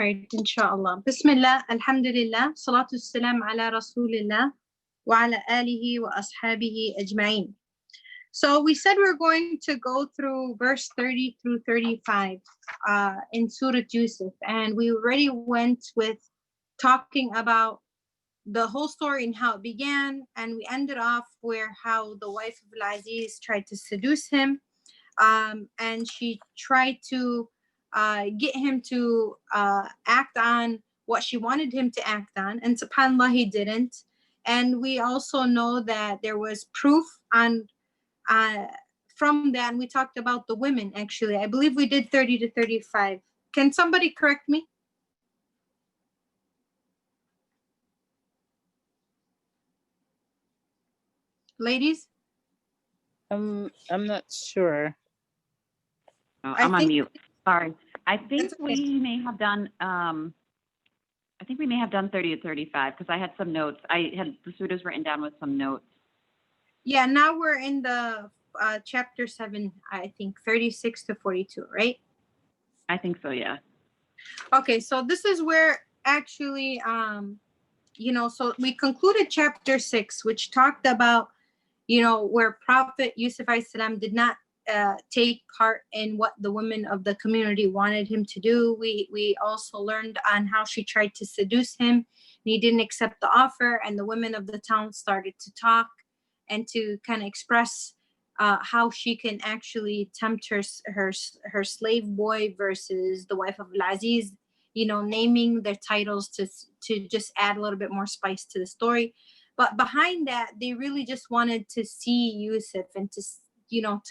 right, inshallah. Bismillah, alhamdulillah, salatu salam ala rasulillah, wa ala alihi wa ashabihi ajma'in. So we said we're going to go through verse 30 through 35 in Surah Yusuf. And we already went with talking about the whole story and how it began. And we ended off where how the wife of Al-Aziz tried to seduce him. And she tried to get him to act on what she wanted him to act on. And subhanAllah, he didn't. And we also know that there was proof on from that. And we talked about the women, actually. I believe we did 30 to 35. Can somebody correct me? Ladies? I'm not sure. Oh, I'm on mute. Sorry. I think we may have done 30 to 35 because I had some notes. I had the surahs written down with some notes. Yeah, now we're in the chapter 7, I think 36 to 42, right? I think so, yeah. Okay, so this is where actually so we concluded chapter 6, which talked about where Prophet Yusuf salam did not take part in what the women of the community wanted him to do. We also learned on how she tried to seduce him, and he didn't accept the offer, and the women of the town started to talk and to kind of express how she can actually tempt her slave boy versus the wife of Al-Aziz, naming their titles to just add a little bit more spice to the story. But behind that, they really just wanted to see Yusuf and to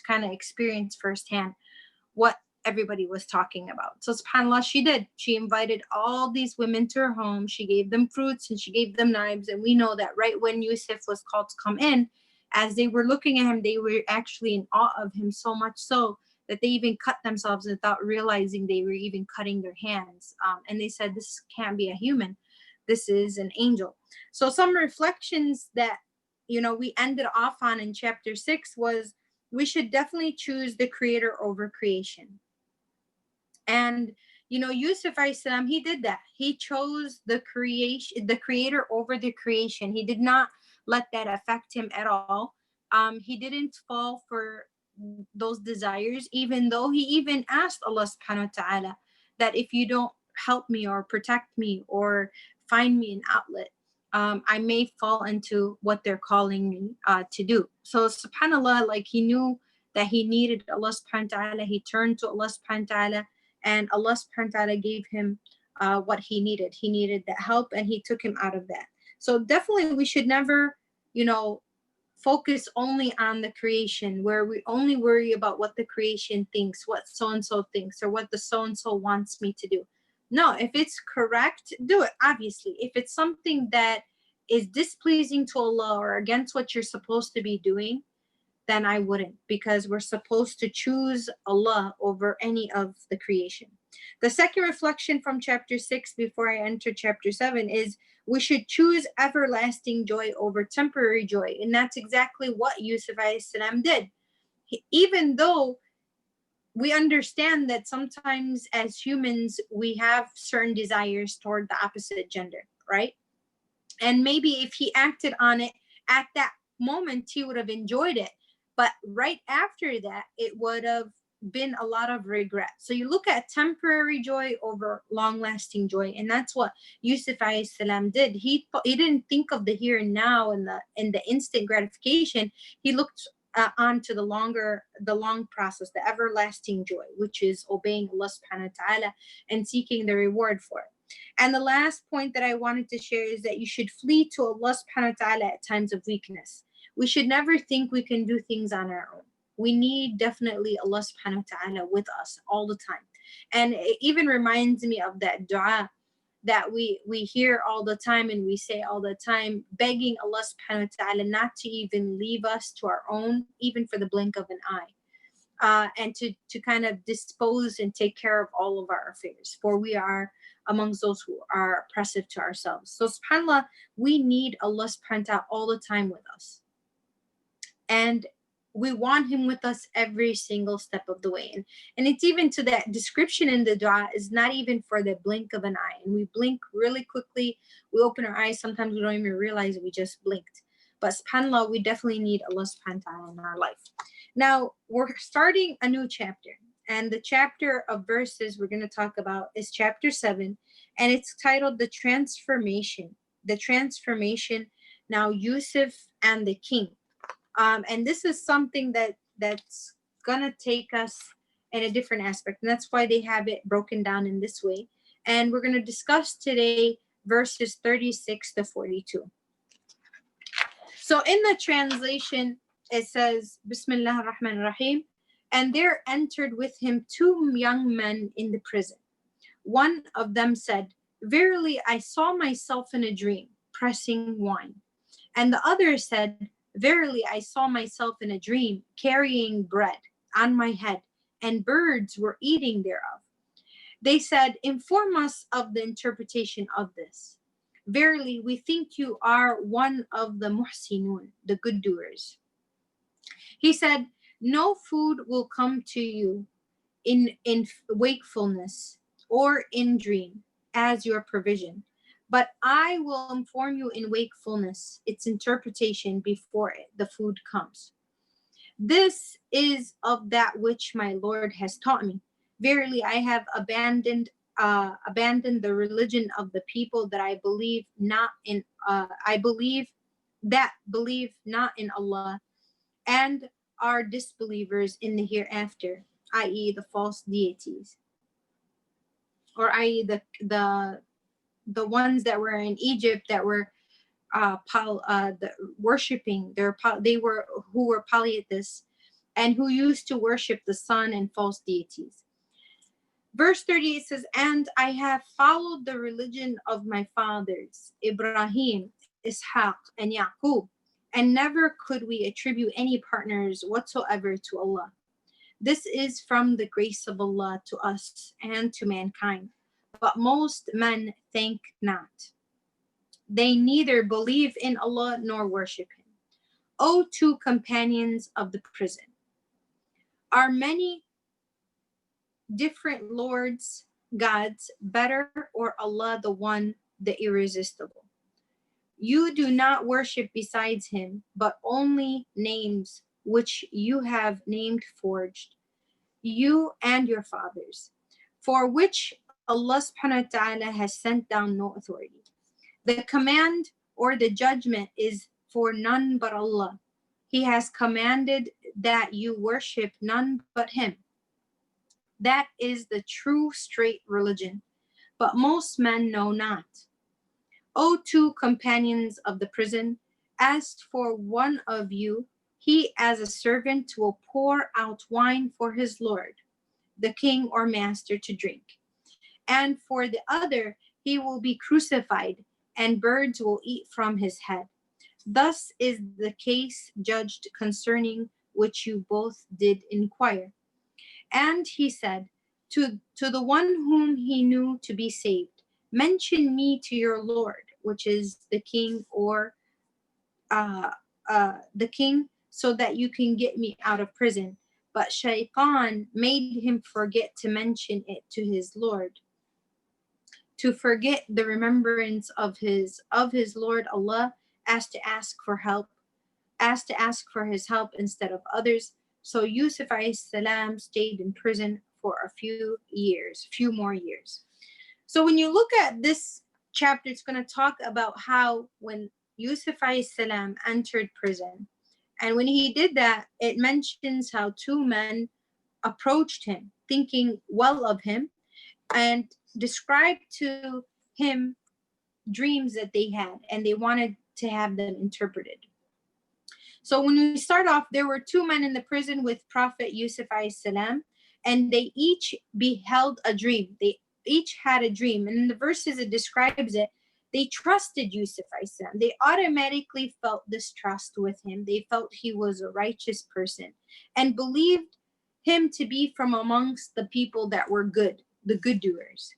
kind of experience firsthand what everybody was talking about. So subhanAllah, she did. She invited all these women to her home. She gave them fruits and she gave them knives. And we know that right when Yusuf was called to come in, as they were looking at him, they were actually in awe of him, so much so that they even cut themselves without realizing they were even cutting their hands. And they said, this can't be a human. This is an angel. So some reflections that, we ended off on in chapter 6 was we should definitely choose the creator over creation. And, Yusuf salam, he did that. He chose the creator over the creation. He did not let that affect him at all. He didn't fall for those desires, even though he even asked Allah subhanahu wa ta'ala that if you don't help me or protect me or find me an outlet, I may fall into what they're calling me to do. So subhanAllah, like he knew that he needed Allah subhanahu wa ta'ala. He turned to Allah subhanahu wa ta'ala, and Allah subhanahu wa ta'ala gave him what he needed. He needed that help, and he took him out of that. So definitely we should never, focus only on the creation, where we only worry about what the creation thinks, what so-and-so thinks, or what the so-and-so wants me to do. No, if it's correct, do it, obviously. If it's something that is displeasing to Allah or against what you're supposed to be doing, then I wouldn't, because we're supposed to choose Allah over any of the creation. The second reflection from chapter 6 before I enter chapter 7 is we should choose everlasting joy over temporary joy. And that's exactly what Yusuf salam did. Even though we understand that sometimes as humans, we have certain desires toward the opposite gender, right? And maybe if he acted on it at that moment, he would have enjoyed it. But right after that, it would have been a lot of regret. So you look at temporary joy over long-lasting joy, and that's what Yusuf salam did. He didn't think of the here and now and the instant gratification. He looked onto the long process, the everlasting joy, which is obeying Allah subhanahu wa ta'ala and seeking the reward for it. And the last point that I wanted to share is that you should flee to Allah subhanahu wa ta'ala at times of weakness. We should never think we can do things on our own. We need definitely Allah subhanahu wa ta'ala with us all the time. And it even reminds me of that dua that we hear all the time and we say all the time, begging Allah subhanahu wa ta'ala not to even leave us to our own, even for the blink of an eye. And to kind of dispose and take care of all of our affairs, for we are amongst those who are oppressive to ourselves. So subhanAllah, we need Allah subhanahu wa ta'ala all the time with us. And we want him with us every single step of the way. And it's even to that description in the dua is not even for the blink of an eye. And we blink really quickly. We open our eyes. Sometimes we don't even realize we just blinked. But subhanAllah, we definitely need Allah subhanahu wa ta'ala in our life. Now, we're starting a new chapter. And the chapter of verses we're going to talk about is chapter 7. And it's titled The Transformation. The Transformation. Now, Yusuf and the King. And this is something that's gonna take us in a different aspect, and that's why they have it broken down in this way. And we're gonna discuss today verses 36 to 42. So in the translation, it says, Bismillah ar-Rahman ar-Rahim, and there entered with him 2 young men in the prison. One of them said, "Verily, I saw myself in a dream, pressing wine." And the other said, "Verily, I saw myself in a dream, carrying bread on my head, and birds were eating thereof." They said, "Inform us of the interpretation of this. Verily, we think you are one of the muhsinun, the good doers." He said, "No food will come to you in wakefulness or in dream as your provision. But I will inform you in wakefulness, its interpretation before the food comes. This is of that which my Lord has taught me. Verily, I have abandoned the religion of the people that I believe not in. Believe not in Allah, and are disbelievers in the hereafter, i.e., the false deities, or i.e., the ones that were in Egypt that were worshiping who were polytheists and who used to worship the sun and false deities. Verse 38 says, "And I have followed the religion of my fathers, Ibrahim, Ishaq, and Yaqub, and never could we attribute any partners whatsoever to Allah. This is from the grace of Allah to us and to mankind. But most men think not. They neither believe in Allah nor worship Him. O 2 companions of the prison, are many different lords, gods, better, or Allah the one, the irresistible? You do not worship besides Him, but only names which you have named forged, you and your fathers, for which Allah subhanahu wa ta'ala has sent down no authority. The command or the judgment is for none but Allah. He has commanded that you worship none but Him. That is the true straight religion, but most men know not. O 2 companions of the prison, as for one of you, he as a servant will pour out wine for his lord, the king or master, to drink. And for the other, he will be crucified, and birds will eat from his head. Thus is the case judged concerning which you both did inquire." And he said to the one whom he knew to be saved, "Mention me to your Lord," which is the king or the king, "so that you can get me out of prison." But Shaitan made him forget to mention it to his Lord, to forget the remembrance of his Lord Allah, as to ask for his help instead of others. So Yusuf alayhi salam stayed in prison for a few more years. So when you look at this chapter, it's going to talk about how when Yusuf alayhi salam entered prison, and when he did that, it mentions how 2 men approached him, thinking well of him, and described to him dreams that they had, and they wanted to have them interpreted. So when we start off, there were 2 men in the prison with Prophet Yusuf alayhi salam, and they each beheld a dream. They each had a dream, and in the verses it describes it. They trusted Yusuf alayhi salam. They automatically felt this trust with him. They felt he was a righteous person and believed him to be from amongst the people that were good, the good doers.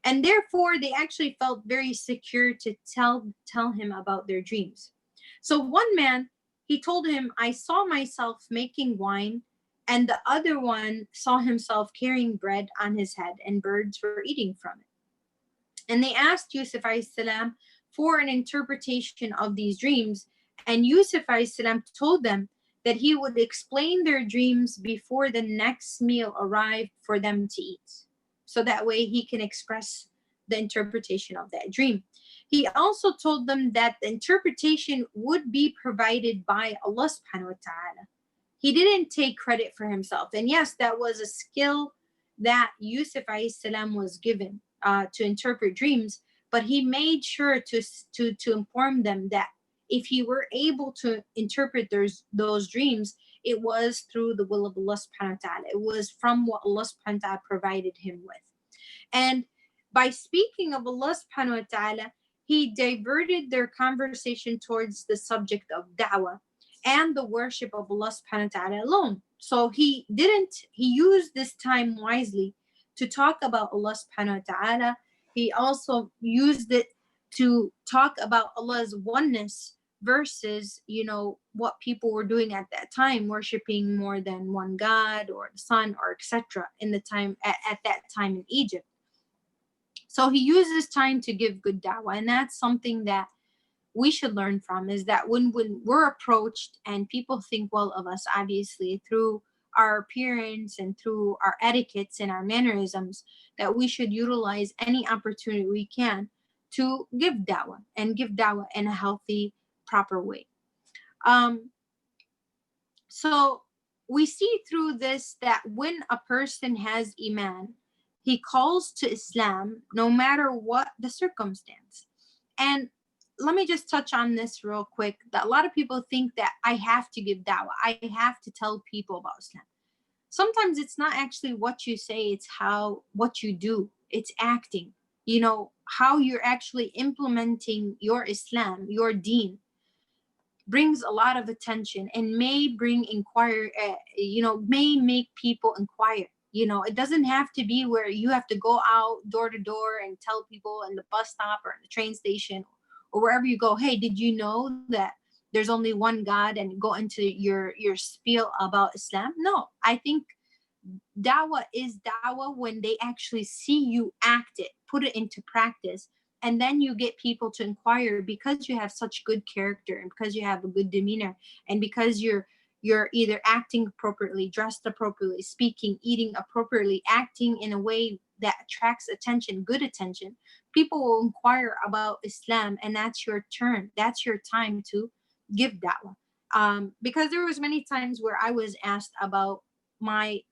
And therefore, they actually felt very secure to tell him about their dreams. So one man he told him, I saw myself making wine, and the other one saw himself carrying bread on his head, and birds were eating from it. And they asked Yusuf salam for an interpretation of these dreams. And Yusuf salam told them that he would explain their dreams before the next meal arrived for them to eat. So that way he can express the interpretation of that dream. He also told them that the interpretation would be provided by Allah subhanahu wa ta'ala. He didn't take credit for himself. And yes, that was a skill that Yusuf salam was given to interpret dreams, but he made sure to inform them that if he were able to interpret those dreams, it was through the will of Allah subhanahu wa ta'ala. It was from what Allah subhanahu wa ta'ala provided him with. And by speaking of Allah subhanahu wa ta'ala, he diverted their conversation towards the subject of da'wah and the worship of Allah subhanahu wa ta'ala alone. So he used this time wisely to talk about Allah subhanahu wa ta'ala. He also used it to talk about Allah's oneness versus, what people were doing at that time, worshiping more than one God or the sun or etc. in the time at that time in Egypt. So he used this time to give good da'wah, and that's something that we should learn from, is that when we're approached and people think well of us, obviously through our appearance and through our etiquettes and our mannerisms, that we should utilize any opportunity we can to give da'wah, and give da'wah in a healthy, proper way. So we see through this that when a person has iman, he calls to Islam no matter what the circumstance. And let me just touch on this real quick, that a lot of people think that I have to give da'wah, I have to tell people about Islam. Sometimes it's not actually what you say, it's what you do. It's acting, how you're actually implementing your Islam, your deen, brings a lot of attention and may may make people inquire. It doesn't have to be where you have to go out door to door and tell people in the bus stop or in the train station or wherever you go, hey, did you know that there's only one God, and go into your spiel about Islam? No, I think dawah is dawah when they actually see you act it, put it into practice, and then you get people to inquire because you have such good character and because you have a good demeanor and because you're either acting appropriately, dressed appropriately, speaking, eating appropriately, acting in a way that attracts attention, good attention. People will inquire about Islam, and that's your turn. That's your time to give da'wah. Because there was many times where I was asked about my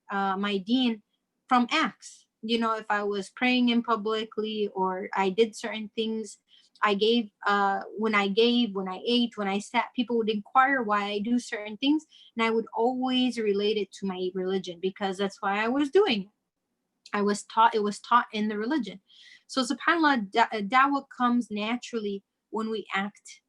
deen from acts. If I was praying in publicly or I did certain things, I gave, when I ate, when I sat, people would inquire why I do certain things, and I would always relate it to my religion because that's why I was doing it. It was taught in the religion. So subhanAllah, da'wah comes naturally when we act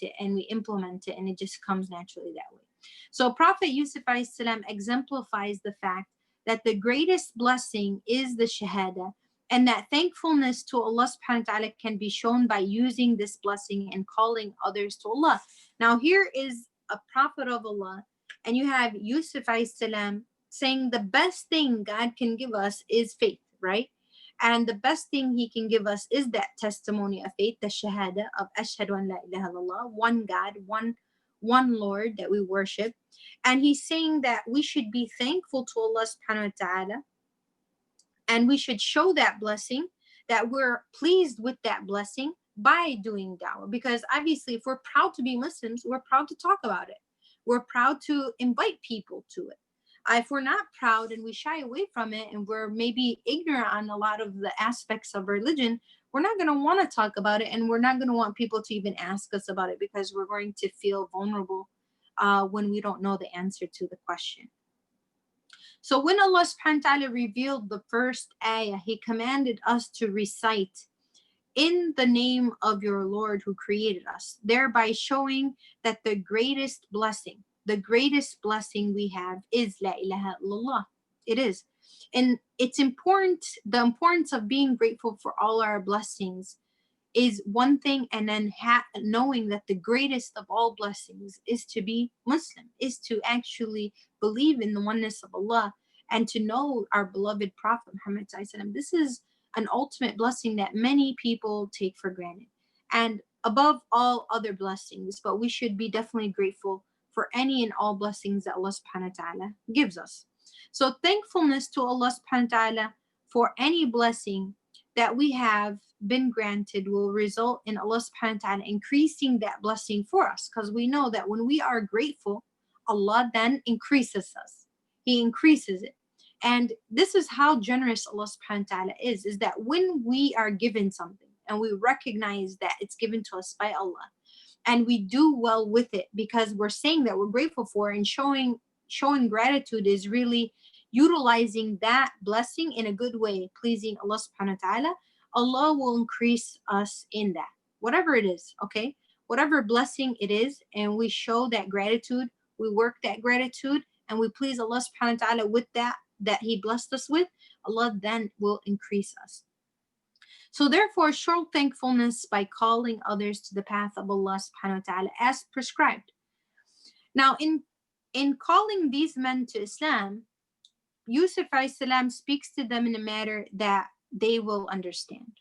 it and we implement it, and it just comes naturally that way. So Prophet Yusuf salam exemplifies the fact that the greatest blessing is the shahada, and that thankfulness to Allah subhanahu wa ta'ala can be shown by using this blessing and calling others to Allah. Now here is a prophet of Allah, and you have Yusuf salam saying the best thing God can give us is faith, right? And the best thing he can give us is that testimony of faith, the shahada of ashhadu an la ilaha illallah, one God, one Lord that we worship. And he's saying that we should be thankful to Allah subhanahu wa ta'ala, and we should show that blessing, that we're pleased with that blessing by doing da'wah. Because obviously if we're proud to be Muslims, we're proud to talk about it. We're proud to invite people to it. If we're not proud and we shy away from it and we're maybe ignorant on a lot of the aspects of religion, we're not going to want to talk about it, and we're not going to want people to even ask us about it because we're going to feel vulnerable when we don't know the answer to the question. So when Allah subhanahu wa ta'ala revealed the first ayah, he commanded us to recite in the name of your Lord who created us, thereby showing that the greatest blessing we have is La ilaha illallah. It is. And it's important, the importance of being grateful for all our blessings is one thing, and then knowing that the greatest of all blessings is to be Muslim, is to actually believe in the oneness of Allah, and to know our beloved Prophet Muhammad ﷺ. This is an ultimate blessing that many people take for granted, and above all other blessings. But we should be definitely grateful for any and all blessings that Allah subhanahu wa ta'ala gives us. So thankfulness to Allah subhanahu wa ta'ala for any blessing that we have been granted will result in Allah subhanahu wa ta'ala increasing that blessing for us, because we know that when we are grateful, Allah then increases us. He increases it. And this is how generous Allah subhanahu wa ta'ala is that when we are given something and we recognize that it's given to us by Allah, and we do well with it because we're saying that we're grateful for, and showing gratitude is really utilizing that blessing in a good way, pleasing Allah subhanahu wa ta'ala, Allah will increase us in that, whatever it is, okay? Whatever blessing it is, and we show that gratitude, we work that gratitude, and we please Allah subhanahu wa ta'ala with that He blessed us with, Allah then will increase us. So therefore, show thankfulness by calling others to the path of Allah subhanahu wa ta'ala as prescribed. Now, in calling these men to Islam, Yusuf salam speaks to them in a manner that they will understand.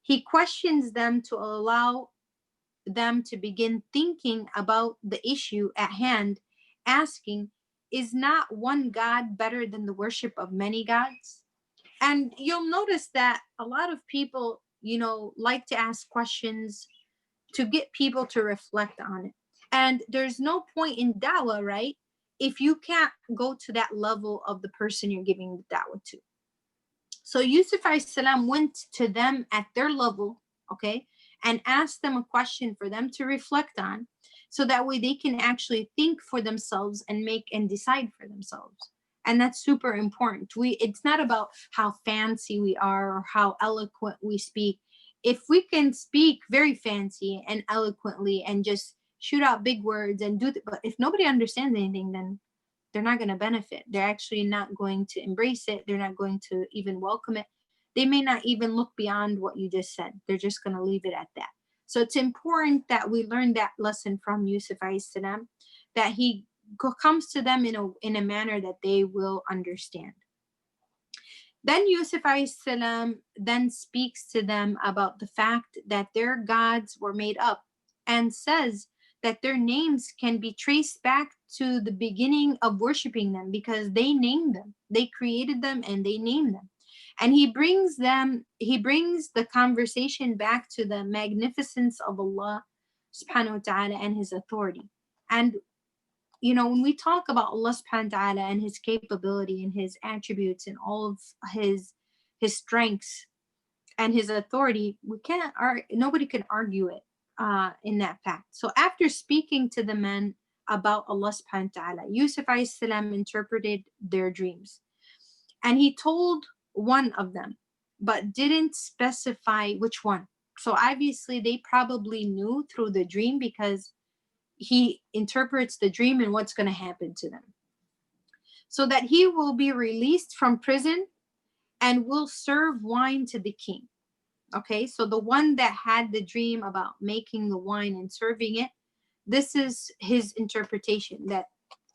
He questions them to allow them to begin thinking about the issue at hand, asking, is not one God better than the worship of many gods? And you'll notice that a lot of people, like to ask questions to get people to reflect on it. And there's no point in da'wah, right, if you can't go to that level of the person you're giving the da'wah to. So Yusuf salam went to them at their level, okay, and asked them a question for them to reflect on, so that way they can actually think for themselves and make and decide for themselves. And that's super important. It's not about how fancy we are or how eloquent we speak. If we can speak very fancy and eloquently and just shoot out big words and but if nobody understands anything, then they're not going to benefit. They're actually not going to embrace it. They're not going to even welcome it. They may not even look beyond what you just said. They're just going to leave it at that. So it's important that we learn that lesson from Yusuf salam, that he comes to them in a manner that they will understand. Then Yusuf salam then speaks to them about the fact that their gods were made up, and says that their names can be traced back to the beginning of worshiping them, because they named them, they created them, and they named them. And he brings the conversation back to the magnificence of Allah subhanahu wa ta'ala and his authority. And when we talk about Allah subhanahu wa ta'ala and his capability and his attributes and all of his strengths and his authority, nobody can argue it in that fact. So after speaking to the men about Allah subhanahu wa ta'ala, Yusuf salam interpreted their dreams. And he told one of them, but didn't specify which one. So obviously they probably knew through the dream, because he interprets the dream and what's going to happen to them. So that he will be released from prison and will serve wine to the king. Okay, so the one that had the dream about making the wine and serving it, this is his interpretation, that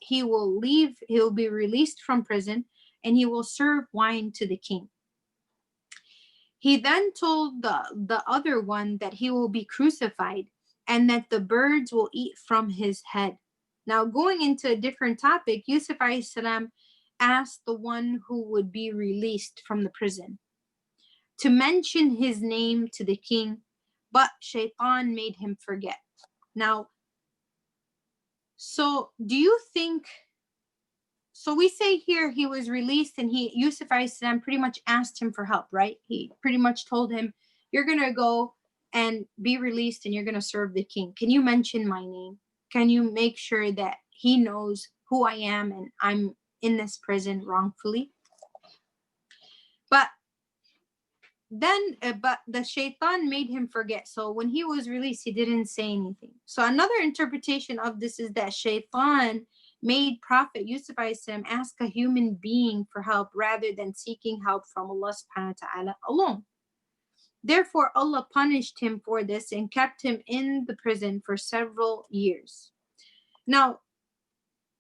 he'll be released from prison and he will serve wine to the king. He then told the other one that he will be crucified and that the birds will eat from his head. Now, going into a different topic, Yusuf salam asked the one who would be released from the prison to mention his name to the king, but Shaitan made him forget. Now, so do you think, so we say here he was released, and Yusuf salam pretty much asked him for help, right? He pretty much told him, you're going to go and be released and you're going to serve the king. Can you mention my name? Can you make sure that he knows who I am and I'm in this prison wrongfully? But the Shaitan made him forget. So when he was released, he didn't say anything. So another interpretation of this is that Shaitan made Prophet Yusuf ask a human being for help rather than seeking help from Allah subhanahu wa ta'ala alone. Therefore, Allah punished him for this and kept him in the prison for several years. Now,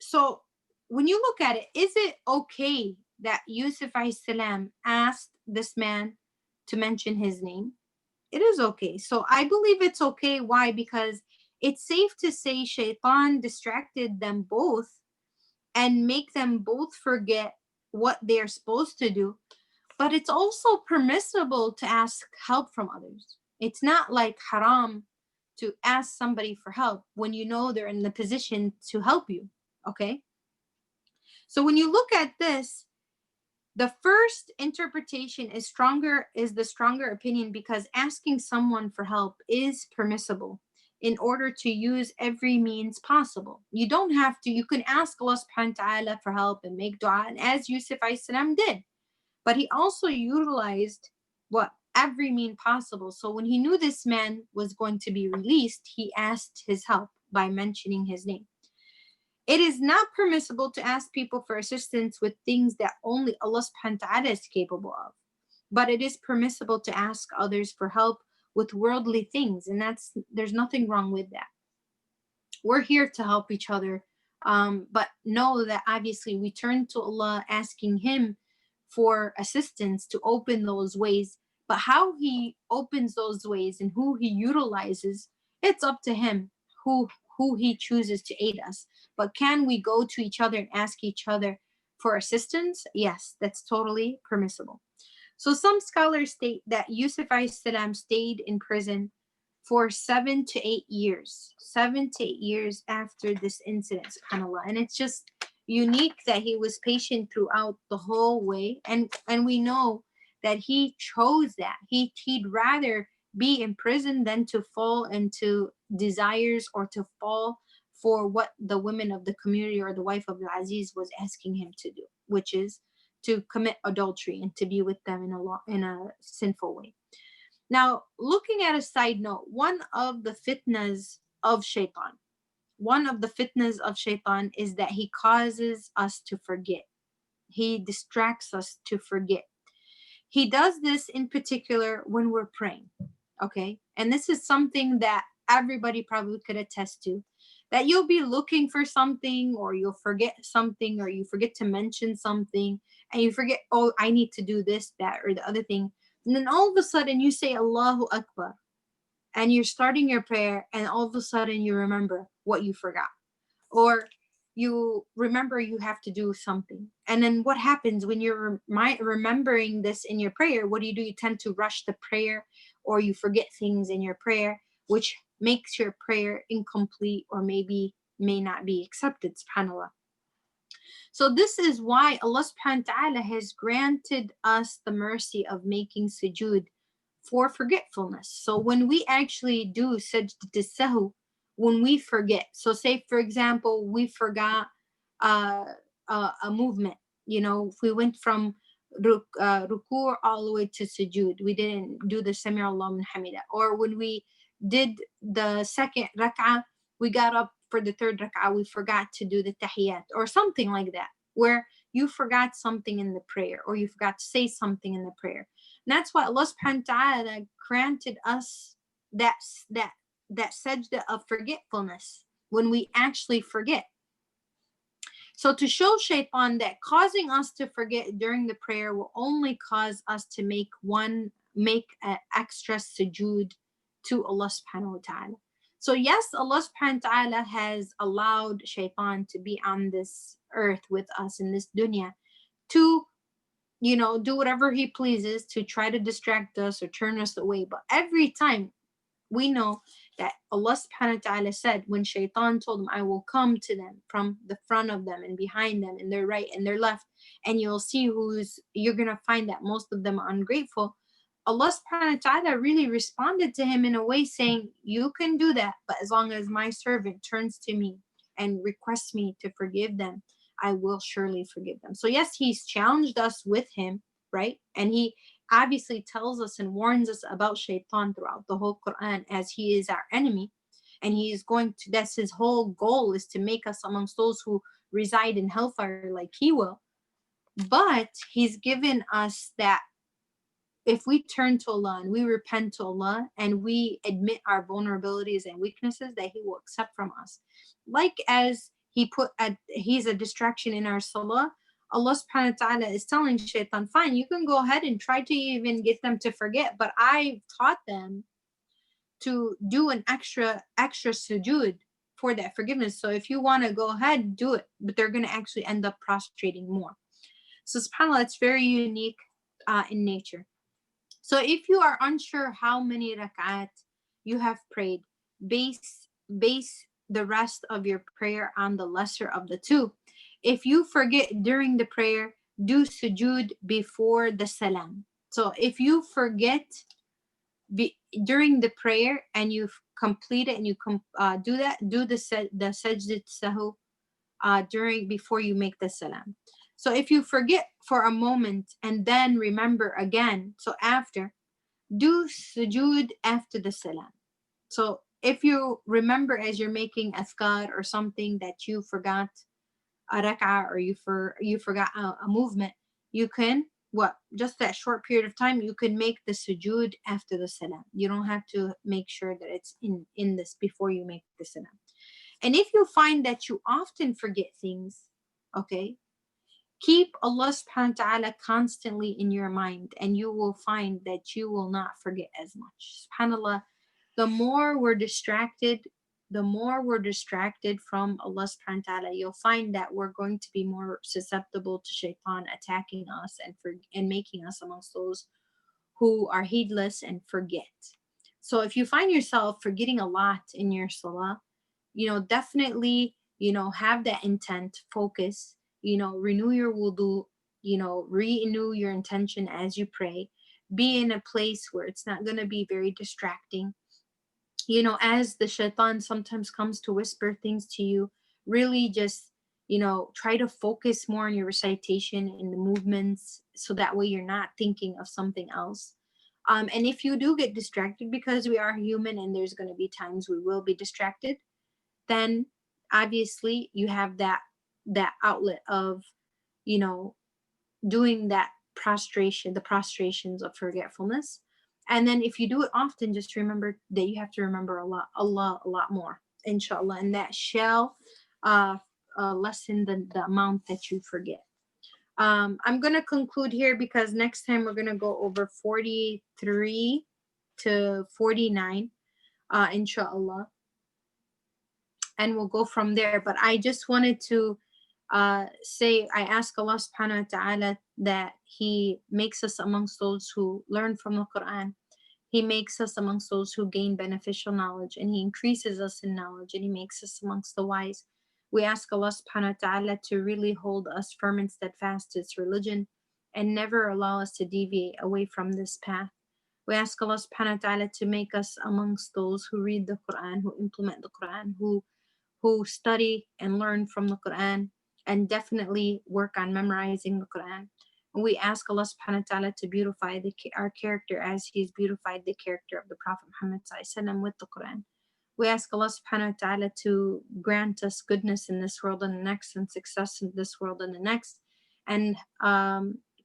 so when you look at it, is it okay that Yusuf salam asked this man to mention his name? It is okay. So I believe it's okay. Why? Because it's safe to say Shaitan distracted them both and make them both forget what they're supposed to do. But it's also permissible to ask help from others. It's not like haram to ask somebody for help when you know they're in the position to help you. Okay? So when you look at this, the first interpretation is the stronger opinion, because asking someone for help is permissible in order to use every means possible. You don't have to, you can ask Allah subhanahu wa ta'ala for help and make dua, and as Yusuf salam did. But he also utilized what every mean possible. So when he knew this man was going to be released, he asked his help by mentioning his name. It is not permissible to ask people for assistance with things that only Allah subhanahu wa ta'ala is capable of. But it is permissible to ask others for help with worldly things, and there's nothing wrong with that. We're here to help each other, but know that obviously we turn to Allah asking Him for assistance to open those ways. But how He opens those ways and who He utilizes, it's up to Him who He chooses to aid us. But can we go to each other and ask each other for assistance? Yes, that's totally permissible. So some scholars state that Yusuf salam stayed in prison for 7 to 8 years. 7 to 8 years after this incident, subhanAllah. And it's just unique that he was patient throughout the whole way. And we know that he chose that. He'd rather be in prison than to fall into desires or to fall for what the women of the community or the wife of the Aziz was asking him to do, which is to commit adultery and to be with them in a sinful way. Now, looking at a side note, one of the fitnas of shaitan is that he causes us to forget. He distracts us to forget. He does this in particular when we're praying, okay? And this is something that everybody probably could attest to, that you'll be looking for something, or you'll forget something, or you forget to mention something, and you forget, oh, I need to do this, that, or the other thing. And then all of a sudden you say Allahu Akbar, and you're starting your prayer, and all of a sudden you remember what you forgot. Or you remember you have to do something. And then what happens when you're remembering this in your prayer? What do? You tend to rush the prayer, or you forget things in your prayer, which makes your prayer incomplete, or maybe may not be accepted, subhanAllah. So this is why Allah subhanahu wa ta'ala has granted us the mercy of making sujood for forgetfulness. So when we actually do sajdat as-sahw, when we forget, so say for example we forgot a movement, if we went from ruku' all the way to sujood, we didn't do the Sami Allahu liman hamida, or when we did the second rak'ah, we got up for the third rak'ah, we forgot to do the tahiyyat, or something like that, where you forgot something in the prayer, or you forgot to say something in the prayer. And that's why Allah subhanahu wa ta'ala granted us that sajda of forgetfulness when we actually forget. So to show shaitan that causing us to forget during the prayer will only cause us to make an extra sujood to Allah subhanahu wa ta'ala. So yes, Allah subhanahu wa ta'ala has allowed shaitan to be on this earth with us in this dunya to do whatever he pleases to try to distract us or turn us away. But every time we know that Allah subhanahu wa ta'ala said, when shaitan told them, I will come to them from the front of them and behind them and their right and their left, and you'll see you're going to find that most of them are ungrateful. Allah subhanahu wa ta'ala really responded to him in a way saying, you can do that, but as long as my servant turns to me and requests me to forgive them, I will surely forgive them. So yes, he's challenged us with him, right? And he obviously tells us and warns us about shaitan throughout the whole Quran, as he is our enemy. And he is that's his whole goal, is to make us amongst those who reside in hellfire like he will. But he's given us that if we turn to Allah and we repent to Allah and we admit our vulnerabilities and weaknesses, that He will accept from us. Like as He's a distraction in our salah, Allah subhanahu wa ta'ala is telling shaitan, fine, you can go ahead and try to even get them to forget, but I've taught them to do an extra sujood for that forgiveness. So if you want to go ahead, do it, but they're going to actually end up prostrating more. So subhanAllah, it's very unique in nature. So if you are unsure how many rak'at you have prayed, base the rest of your prayer on the lesser of the two. If you forget during the prayer, do sujood before the salam. So if you forget during the prayer and you complete it and you do the sajdat sahu before you make the salam. So if you forget for a moment and then remember again, so after, do sujood after the salam. So if you remember as you're making azkar or something that you forgot a rak'ah or you forgot a movement, you can just that short period of time you can make the sujood after the salam. You don't have to make sure that it's in this before you make the salam. And if you find that you often forget things, okay, keep Allah subhanahu wa ta'ala constantly in your mind and you will find that you will not forget as much. SubhanAllah, the more we're distracted from Allah subhanahu wa ta'ala, you'll find that we're going to be more susceptible to shaitan attacking us and making us amongst those who are heedless and forget. So if you find yourself forgetting a lot in your salah, definitely, have that intent, focus, renew your wudu, renew your intention as you pray. Be in a place where it's not going to be very distracting. As the shaitan sometimes comes to whisper things to you, really just, try to focus more on your recitation and the movements so that way you're not thinking of something else. And if you do get distracted, because we are human and there's going to be times we will be distracted, then obviously you have that outlet of, doing that the prostrations of forgetfulness. And then if you do it often, just remember that you have to remember Allah a lot more, inshallah, and that shall lessen the amount that you forget. I'm going to conclude here because next time we're going to go over 43 to 49, inshallah, and we'll go from there. But I just wanted to say, I ask Allah subhanahu wa ta'ala that He makes us amongst those who learn from the Quran. He makes us amongst those who gain beneficial knowledge, and He increases us in knowledge, and He makes us amongst the wise. We ask Allah subhanahu wa ta'ala to really hold us firm and steadfast to its religion and never allow us to deviate away from this path. We ask Allah subhanahu wa ta'ala to make us amongst those who read the Quran, who implement the Quran, who study and learn from the Quran, and definitely work on memorizing the Quran. And we ask Allah subhanahu wa ta'ala to beautify our character as He's beautified the character of the Prophet Muhammad sallallahu with the Quran. We ask Allah subhanahu wa ta'ala to grant us goodness in this world and the next, and success in this world and the next, and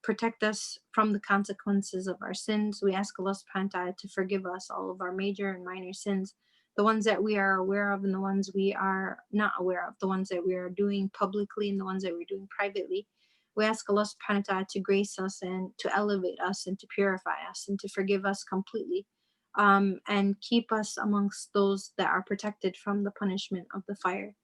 protect us from the consequences of our sins. We ask Allah subhanahu wa ta'ala to forgive us all of our major and minor sins, the ones that we are aware of and the ones we are not aware of, the ones that we are doing publicly and the ones that we're doing privately. We ask Allah subhanahu wa ta'ala to grace us and to elevate us and to purify us and to forgive us completely, and keep us amongst those that are protected from the punishment of the fire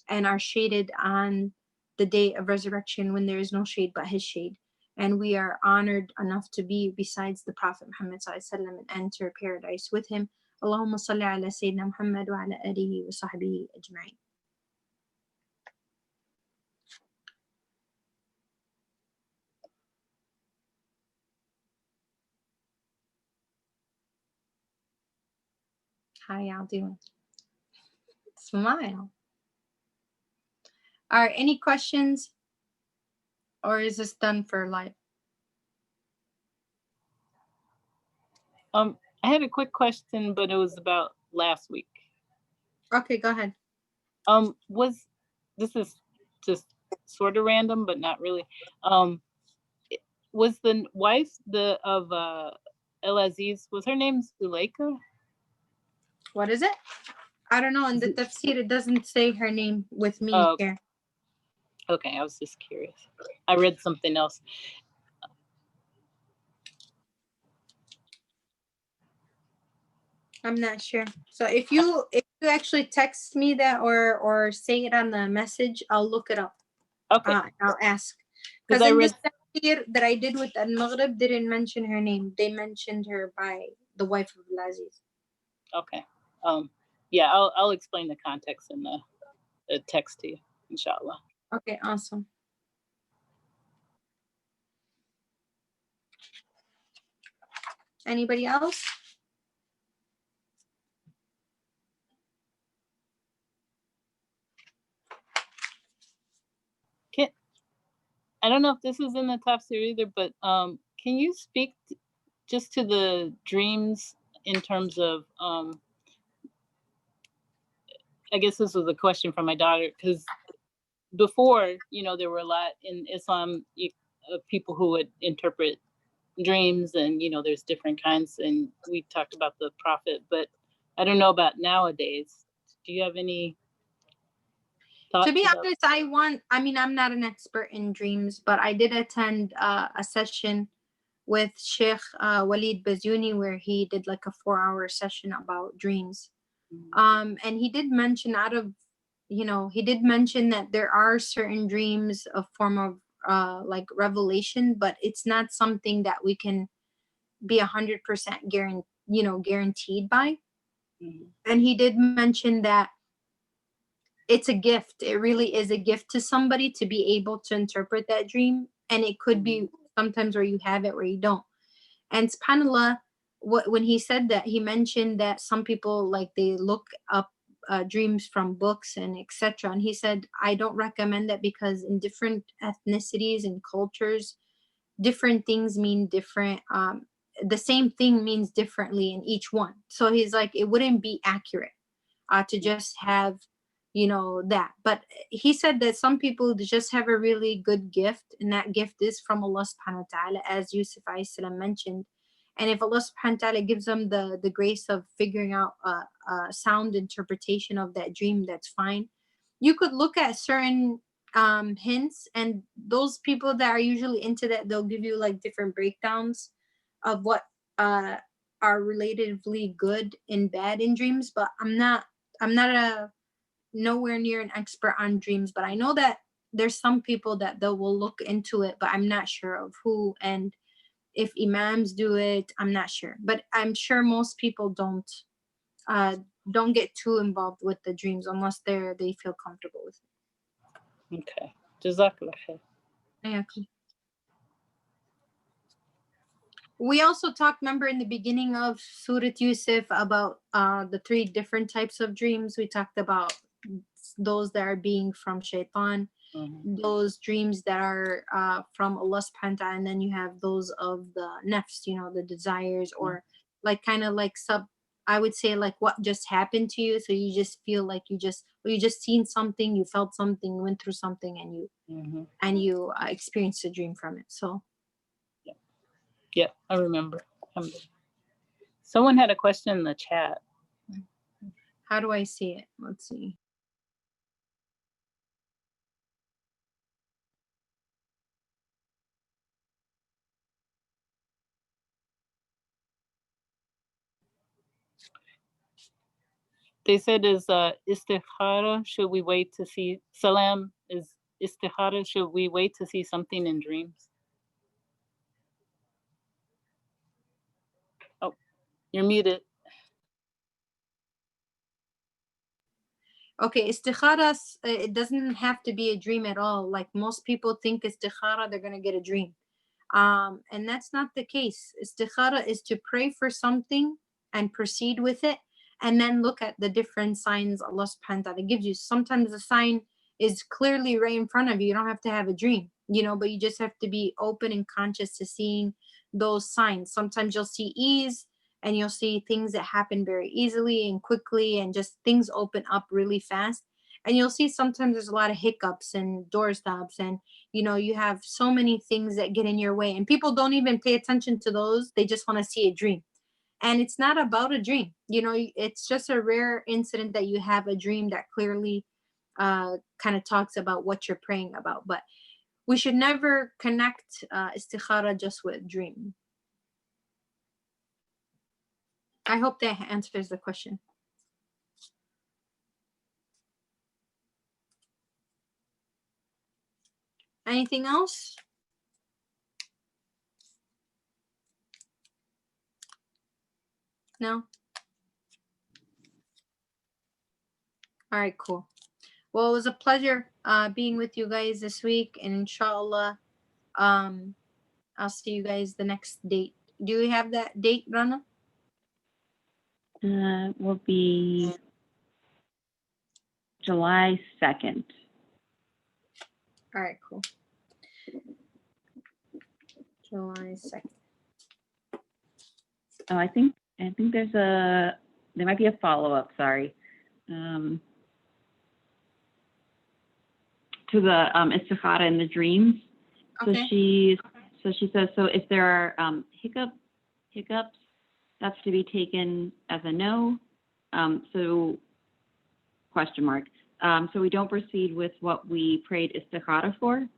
and are shaded on the day of resurrection when there is no shade but His shade. And we are honored enough to be besides the Prophet Muhammad sallallahu and enter paradise with him. Allahumma salli ala Sayyidina Muhammad wa ala alihi wa sahbihi ajma'in. How y'all doing? Smile. All right, any questions? Or is this done for life? I had a quick question, but it was about last week. Okay, go ahead. This is just sort of random, but not really. Was the wife of El Aziz, was her name Zuleika? What is it? I don't know. In the tafsir, it doesn't say her name with me here. Okay, I was just curious. I read something else. I'm not sure. So if you actually text me that or say it on the message, I'll look it up. Okay. I'll ask. Because Because I in read this tafsir that I did with Al-Maghrib, didn't mention her name. They mentioned her by the wife of Al-Aziz. Okay. Yeah, I'll explain the context in the text to you, inshallah. Okay, awesome. Anybody else? I don't know if this is in the tafsir either, but can you speak just to the dreams in terms of I guess this was a question from my daughter, because before, there were a lot in Islam of people who would interpret dreams, and there's different kinds, and we talked about the prophet, but I don't know about nowadays. Do you have any thoughts? To be honest, I'm not an expert in dreams, but I did attend a session with Sheikh Walid Bazouni where he did like a 4-hour session about dreams. And he did mention that there are certain dreams a form of like revelation, but it's not something that we can be 100% guaranteed by. And he did mention that it's a gift. It really is a gift to somebody to be able to interpret that dream. And it could be sometimes where you have it, where you don't. And subhanAllah, when he said that, he mentioned that some people, like, they look up dreams from books and etc. And he said, I don't recommend that, because in different ethnicities and cultures, different things mean different. The same thing means differently in each one. So he's like, it wouldn't be accurate to just have that. But he said that some people just have a really good gift, and that gift is from Allah subhanahu wa ta'ala, as Yusuf alayhi salam mentioned. And if Allah subhanahu wa ta'ala gives them the grace of figuring out a sound interpretation of that dream, that's fine. You could look at certain hints, and those people that are usually into that, they'll give you like different breakdowns of what are relatively good and bad in dreams. But I'm not nowhere near an expert on dreams, but I know that there's some people that they will look into it, but I'm not sure of who, and if imams do it, I'm not sure. But I'm sure most people don't get too involved with the dreams unless they feel comfortable with it. Okay. Jazakallah khair. Yeah. We also talked, remember, in the beginning of Surah Yusuf about the 3 different types of dreams. We talked about those that are being from shaitan, those dreams that are from Allah subhanahu wa ta'ala, and then you have those of the nafs, the desires, or like kind of like I would say like what just happened to you. So you just feel like you just seen something, you felt something, you went through something, and you experienced a dream from it. So yeah, I remember. Someone had a question in the chat. How do I see it? Let's see. They said, is istikhara, should we wait to see, salam, is istikhara, should we wait to see something in dreams? Oh, you're muted. Okay, istikhara, it doesn't have to be a dream at all. Like most people think istikhara, they're going to get a dream. And that's not the case. Istikhara is to pray for something and proceed with it, and then look at the different signs Allah subhanahu wa ta'ala gives you. Sometimes the sign is clearly right in front of you. You don't have to have a dream, but you just have to be open and conscious to seeing those signs. Sometimes you'll see ease, and you'll see things that happen very easily and quickly, and just things open up really fast. And you'll see sometimes there's a lot of hiccups and doorstops, and you have so many things that get in your way, and people don't even pay attention to those. They just want to see a dream. And it's not about a dream. It's just a rare incident that you have a dream that clearly kind of talks about what you're praying about. But we should never connect istikhara just with dream. I hope that answers the question. Anything else? No? All right, cool. Well, it was a pleasure being with you guys this week, and inshallah, I'll see you guys the next date. Do we have that date, Rana? Will be July 2nd. All right, cool. July 2nd. Oh, I think there might be a follow-up, sorry. To the istikhara and the dreams. Okay. So she says, so if there are hiccups, that's to be taken as a no. So question mark. So we don't proceed with what we prayed istikhara for?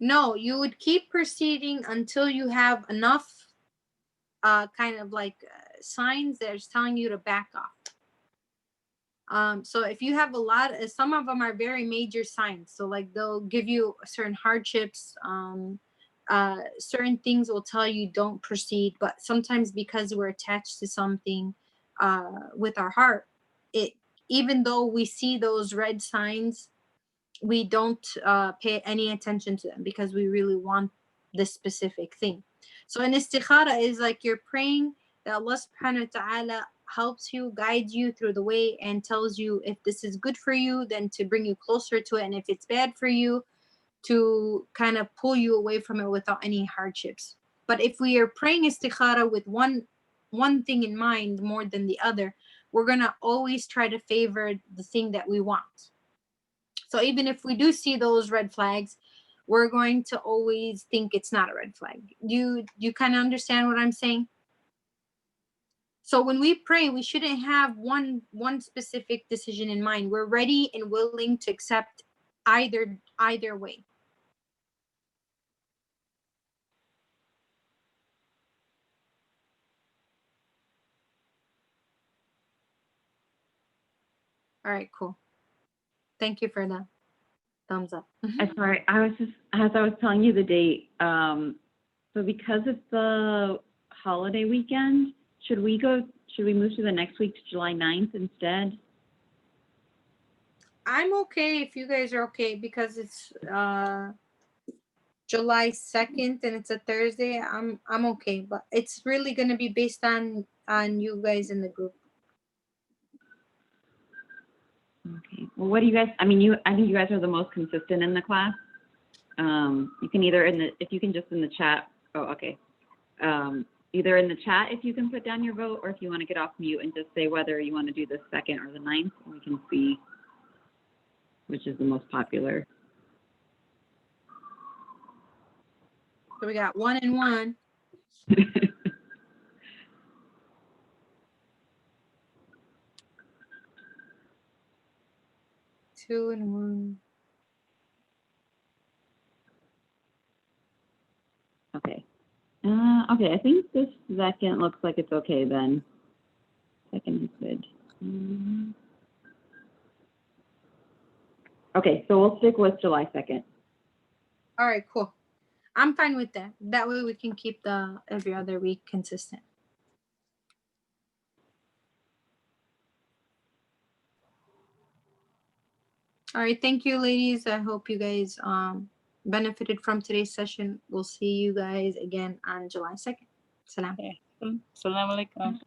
No, you would keep proceeding until you have enough kind of like signs that's telling you to back off. So if you have a lot, some of them are very major signs. So like they'll give you certain hardships, certain things will tell you don't proceed. But sometimes because we're attached to something with our heart, even though we see those red signs, we don't pay any attention to them because we really want this specific thing. So an istikhara is like you're praying that Allah subhanahu wa ta'ala helps you, guides you through the way, and tells you if this is good for you, then to bring you closer to it, and if it's bad for you, to kind of pull you away from it without any hardships. But if we are praying istikhara with one thing in mind more than the other, we're gonna always try to favor the thing that we want. So even if we do see those red flags, we're going to always think it's not a red flag. You kind of understand what I'm saying? So when we pray, we shouldn't have one specific decision in mind. We're ready and willing to accept either way. All right, cool. Thank you for the thumbs up. Sorry, I was just, as I was telling you the date, so because it's the holiday weekend, should we move to the next week to July 9th instead? I'm okay if you guys are okay because it's July 2nd and it's a Thursday. I'm okay, but it's really gonna be based on you guys in the group. Okay. Well, what do you guys? I think you guys are the most consistent in the class. You can either if you can just in the chat. Oh, okay. Either in the chat if you can put down your vote, or if you want to get off mute and just say whether you want to do the 2nd or the 9th, and we can see which is the most popular. So we got 1 and 1. 2 and 1. Okay. Okay, I think this 2nd looks like it's okay then. 2nd is good. Okay, so we'll stick with July 2nd. All right, cool. I'm fine with that. That way we can keep the every other week consistent. All right, thank you, ladies. I hope you guys benefited from today's session. We'll see you guys again on July 2nd. Salam. Okay. Assalamu alaikum.